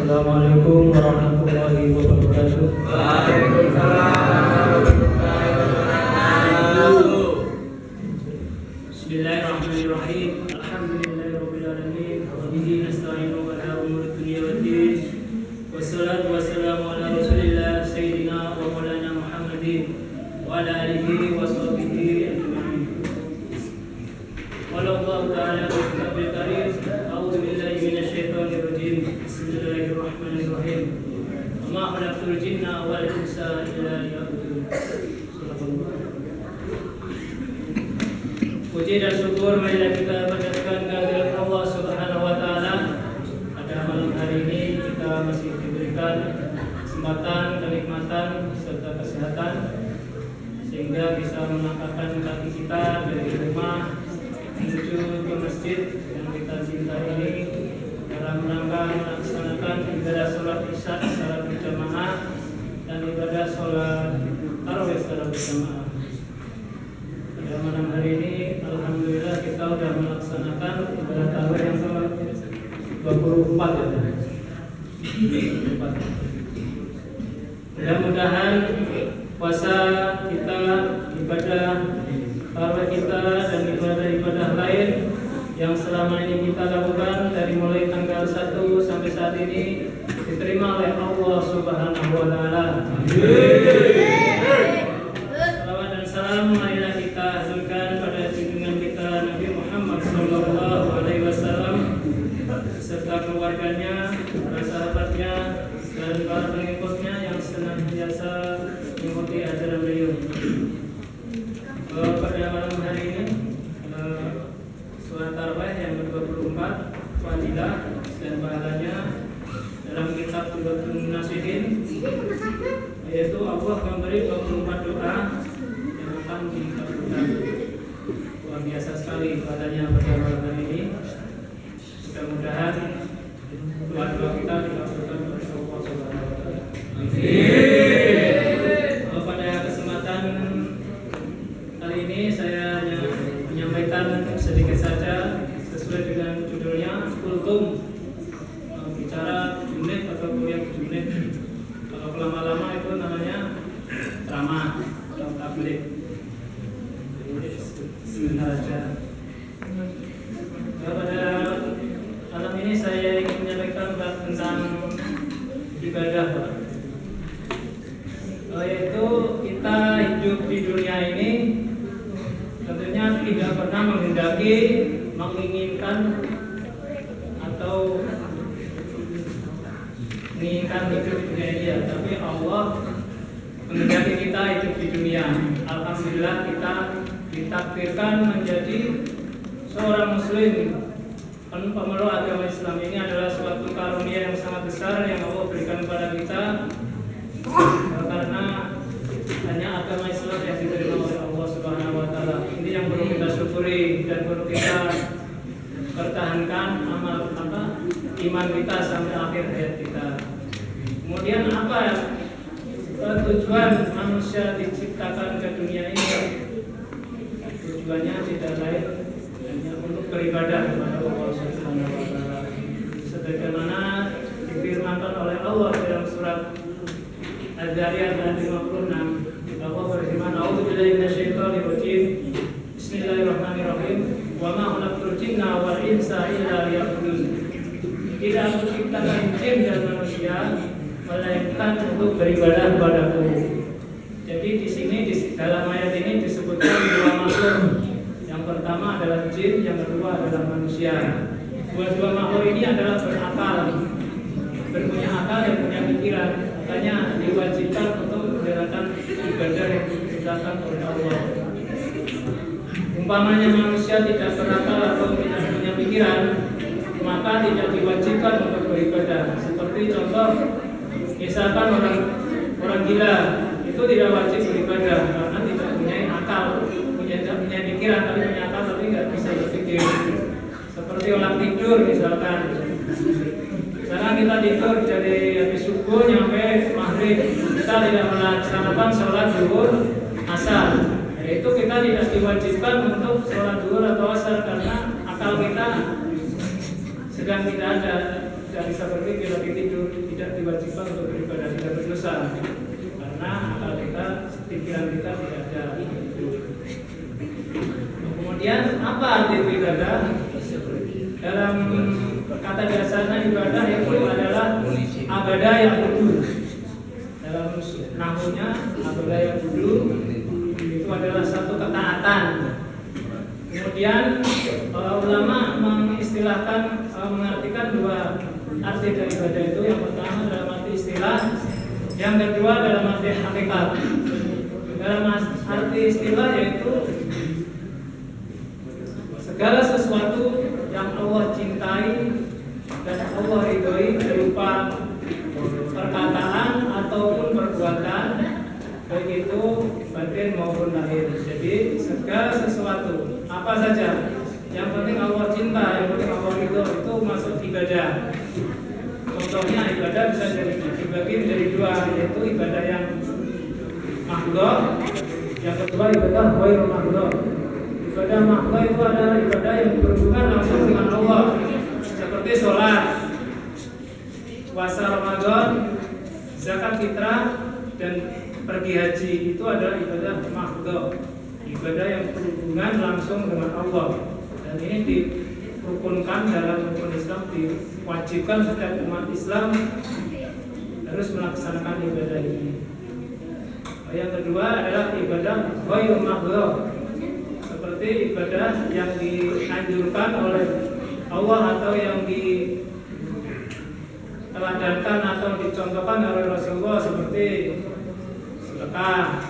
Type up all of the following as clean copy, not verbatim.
Assalamualaikum warahmatullahi wabarakatuh. Waalaikumsalam warahmatullahi wabarakatuh. Bismillahirrahmanirrahim. Alhamdulillahirabbil alamin. Wa bihi nasta'inu ala umuri dunya waddin. Wassalatu wassalamu ala Rasulillah sayyidina wa maulana Muhammadin wa ala alihi wa sahbihi ajma'in. Qala Allah ta'ala fi kitabil karim, a'udzu billahi minasyaitonir rajim. Bismillahirrahmanirrahim. Wa ma khalaqtul jinna wal insa illa liya'budun. Puji dan syukur marilah kita panjatkan kehadirat Allah Subhanahu wa taala. Pada malam hari ini kita masih diberikan kesempatan, kenikmatan serta kesehatan sehingga bisa melangkahkan kaki kita dari rumah menuju ke masjid yang kita cintai ini dalam rangka melaksanakan ibadah sholat isya secara berjamaah dan ibadah sholat tarawih secara berjamaah. Pada malam hari ini alhamdulillah kita sudah melaksanakan ibadah tarawih yang ke-24 ya. 24. Mudah-mudahan puasa kita, ibadah tarawih kita dan ibadah-ibadah lain yang selama ini kita lakukan dari mulai tanggal 1 sampai saat ini diterima oleh Allah Subhanahu wa taala. Salawat dan salam marilah kita haturkan pada junjungan kita Nabi Muhammad sallallahu alaihi wasallam serta keluarganya, para sahabatnya dan para pengikutnya yang senantiasa mengikuti ajaran beliau. Pada malam hari ini sholat tarawih yang ke-24 fadilah dan pahalanya dalam kitab Tubatul Nasihin, yaitu Allah memberi 24 doa yang akan dikabulkan. Luar biasa sekali pahalanya pada malam hari ini. Mudah-mudahan doa-doa kita dikabulkan oleh Allah Subhanahu wa taala. Pada kesempatan kali ini saya hanya menyampaikan sedikit saja sesuai dengan judulnya kultum, bicara 7 menit atau kuliah 7 menit. Kalau lama-lama itu namanya ceramah atau tabligh. Sebentar saja. Pada malam ini saya ingin menyampaikan tentang ibadah, Pak. Yaitu kita hidup di dunia ini tentunya tidak pernah menghendaki, menginginkan atau menginginkan hidup di dunia ini ya, tapi Allah menghendaki kita hidup di dunia. Alhamdulillah kita ditakdirkan menjadi seorang muslim. Pemeluk agama Islam ini adalah suatu karunia yang sangat besar yang Allah berikan kepada kita, karena hanya agama Islam yang diterima oleh Allah Subhanahu wa taala. Ini yang perlu kita syukuri dan perlu kita pertahankan iman kita sampai akhir hayat kita. Kemudian apa tujuan manusia diciptakan ke dunia ini? Tujuannya tidak lain hanya untuk beribadah kepada Allah Subhanahu wa taala. Sebagaimana difirmankan oleh Allah dalam surat Az-Zariyat ayat 56, Allah berfirman, "A'udzubillahi minasyaitonir rajim. Bismillahirrahmanirrahim. Wa ma khalaqtul jinna wal insa illa liya'budun." Tidak aku ciptakan jin dan manusia melainkan untuk beribadah kepadaku. Jadi di sini dalam ayat ini disebutkan dua makhluk. Yang pertama adalah jin, yang kedua adalah manusia. Dua makhluk ini adalah berakal, berpunya akal yang punya pikiran. Makanya diwajibkan untuk menjalankan ibadah yang diperintahkan oleh Allah. Umpamanya manusia tidak berakal atau tidak punya pikiran, maka tidak diwajibkan untuk beribadah. Seperti contoh, misalkan orang gila itu tidak wajib beribadah karena tidak punya akal, tidak punya pikiran, tapi punya akal tapi nggak bisa berpikir. Seperti orang tidur misalkan. Sekarang kita tidur dari habis subuh sampai maghrib, kita tidak melaksanakan sholat zuhur, asar. Yaitu kita tidak diwajibkan untuk sholat zuhur atau asar karena akal kita sedang tidak ada tidak bisa berpikir lagi tidur, tidak diwajibkan untuk beribadah, tidak berdosa karena akal kita, pikiran kita tidak ada. Kemudian apa arti ibadah? Dalam kata dasarnya ibadah itu adalah abadah yang kudu. Dalam nahwunya abadah yang kudu itu adalah satu ketaatan. Kemudian ulama mengistilahkan mengartikan dua arti dari ibadah itu. Yang pertama dalam arti istilah, yang kedua dalam arti hakikat. Dalam arti istilah yaitu segala sesuatu yang Allah cintai dan Allah ridhoi berupa perkataan ataupun perbuatan, baik itu batin maupun lahir. Jadi segala sesuatu apa saja yang penting Allah cinta, yang penting Allah ridho, itu masuk ibadah. Contohnya ibadah bisa dibagi menjadi dua, yaitu ibadah yang mahdhah, yang kedua ibadah ghair mahdhah. Ibadah mahdhah itu adalah ibadah yang berhubungan langsung dengan Allah, seperti sholat, puasa Ramadan, zakat fitrah, dan pergi haji. Itu adalah ibadah mahdhah, ibadah yang berhubungan langsung dengan Allah. Dan ini dirukunkan dalam rukun Islam, diwajibkan setiap umat Islam harus melaksanakan ibadah ini. Yang kedua adalah ibadah ghair mahdhah, seperti ibadah yang dianjurkan oleh Allah atau yang diteladankan atau dicontohkan oleh Rasulullah, seperti sedekah,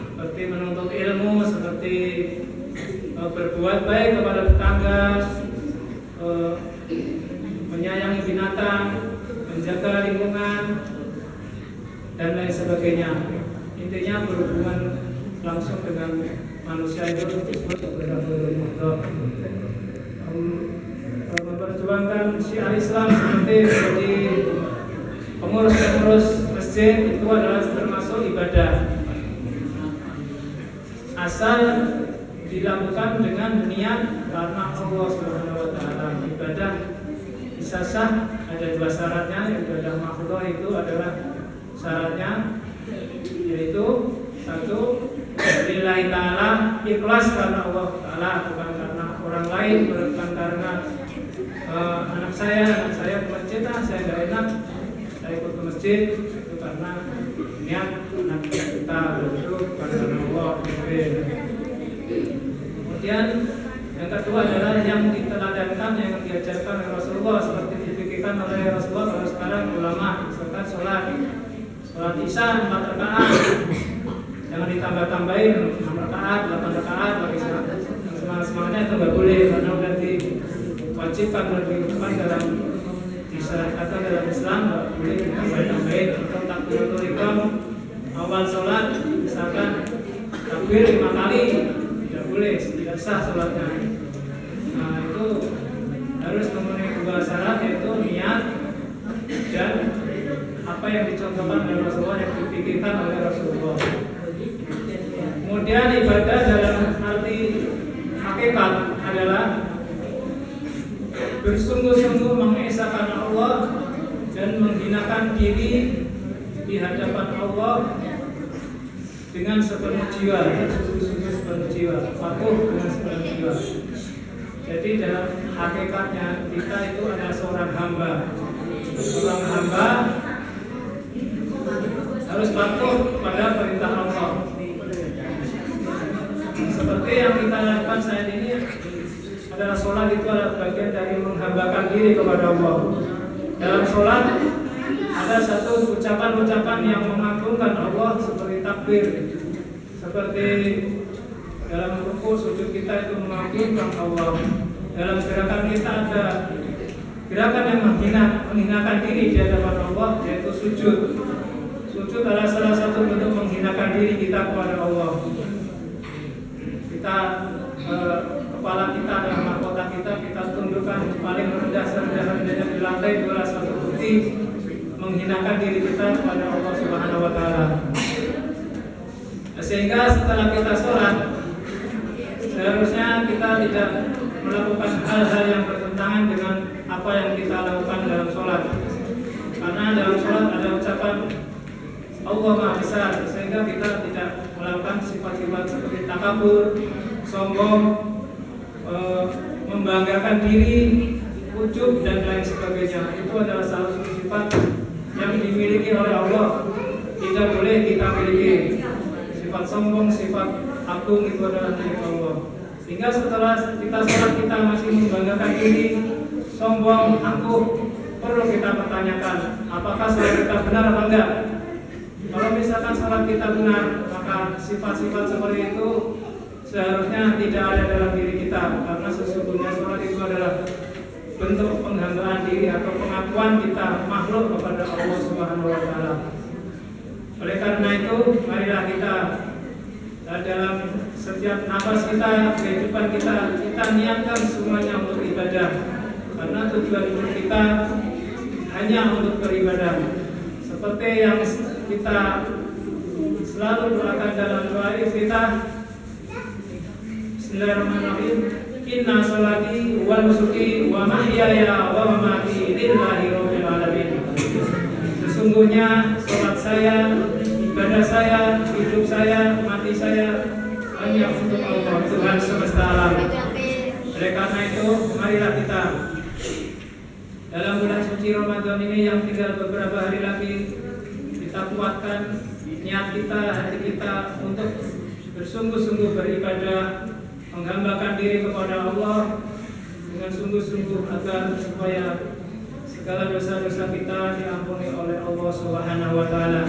seperti menuntut ilmu, seperti berbuat baik kepada tetangga, menyayangi binatang, menjaga lingkungan, dan lain sebagainya. Intinya berhubungan langsung dengan manusia itu disebut ibadah mahdhah. Memperjuangkan syiar Islam seperti menjadi pengurus masjid itu adalah termasuk ibadah, asal dilakukan dengan niat karena Allah Subhanahu wa taala. Ibadah bisa sah ada dua syaratnya. Ibadah mahdhah itu adalah syaratnya yaitu satu, lillahi ta'ala, ikhlas karena Allah Ta'ala, bukan karena orang lain, bukan karena anak saya ke masjid, saya gak enak, saya ikut ke masjid, itu karena niat anak kita, itu karena Allah. Kemudian yang kedua adalah yang diteladankan, yang diajarkan oleh Rasulullah, seperti dipikirkan oleh Rasulullah. Kalau sekarang ulama misalkan sholat isya 4 rakaat, jangan ditambah-tambahin 6 rakaat, 8 rakaat, bagi semangat-semangatnya itu nggak boleh, karena udah diwajibkan, udah diucapkan dalam disyariatkan dalam Islam, nggak boleh ditambah-tambahin. Atau takbiratul ihram awal sholat, misalkan takbir 5 kali, tidak boleh, tidak sah sholatnya. Nah itu harus memenuhi dua syarat, yaitu niat dan apa yang dicontohkan oleh Rasulullah, yang dipikirkan oleh Rasulullah. Kemudian ibadah dalam arti hakikat adalah bersungguh-sungguh mengesahkan Allah dan menghinakan diri di hadapan Allah dengan sepenuh jiwa, sungguh-sungguh sepenuh jiwa, patuh dengan sepenuh jiwa. Jadi dalam hakikatnya kita itu adalah seorang hamba. Seorang hamba harus patuh pada perintah Allah. Seperti yang kita lakukan saat ini adalah sholat, itu adalah bagian dari menghambakan diri kepada Allah. Dalam sholat ada satu ucapan-ucapan yang mengagungkan Allah, seperti takbir, seperti dalam ruku sujud kita itu mengagungkan Allah. Dalam gerakan kita ada gerakan yang menghinakan diri di hadapan Allah, yaitu sujud. Sujud adalah salah satu bentuk menghinakan diri kita kepada Allah. Kita kepala kita dan mahkota kita tundukkan paling rendah serendah-rendahnya di lantai, itu adalah satu bukti menghinakan diri kita kepada Allah Subhanahu wa taala. Sehingga setelah kita sholat, seharusnya kita tidak melakukan hal-hal yang bertentangan dengan apa yang kita lakukan dalam sholat. Karena dalam sholat ada ucapan Allah Maha Besar, sehingga kita tidak melakukan sifat-sifat seperti takabur, sombong, membanggakan diri, ujub dan lain sebagainya. Itu adalah salah satu sifat yang dimiliki oleh Allah. Tidak boleh kita miliki. Sifat sombong, sifat agung itu adalah milik Allah. Sehingga setelah kita sholat kita masih membanggakan diri, sombong, angkuh, perlu kita pertanyakan apakah sholat kita benar atau enggak. Kalau misalkan sholat kita benar, maka sifat-sifat seperti itu seharusnya tidak ada dalam diri kita, karena sesungguhnya sholat itu adalah bentuk penghambaan diri atau pengakuan kita makhluk kepada Allah Subhanahu wa Ta'ala. Oleh karena itu, marilah kita dalam setiap nafas kita, kehidupan kita niatkan semuanya untuk ibadah, karena tujuan hidup kita hanya untuk beribadah. Seperti yang kita selalu doakan dalam doa kita, Bismillahirrahmanirrahim. Inna sholati wa nusuki wa mahyaya wa mamati lillahi rabbil alamin. Sesungguhnya sholat saya, ibadah saya, hidup saya, mati saya hanya untuk Allah, Tuhan semesta alam. Oleh karena itu, marilah kita dalam bulan suci Ramadan ini yang tinggal beberapa hari lagi, kita kuatkan niat kita, hati kita untuk bersungguh-sungguh beribadah, menghambakan diri kepada Allah dengan sungguh-sungguh agar supaya segala dosa-dosa kita diampuni oleh Allah Subhanahu wa Ta'ala.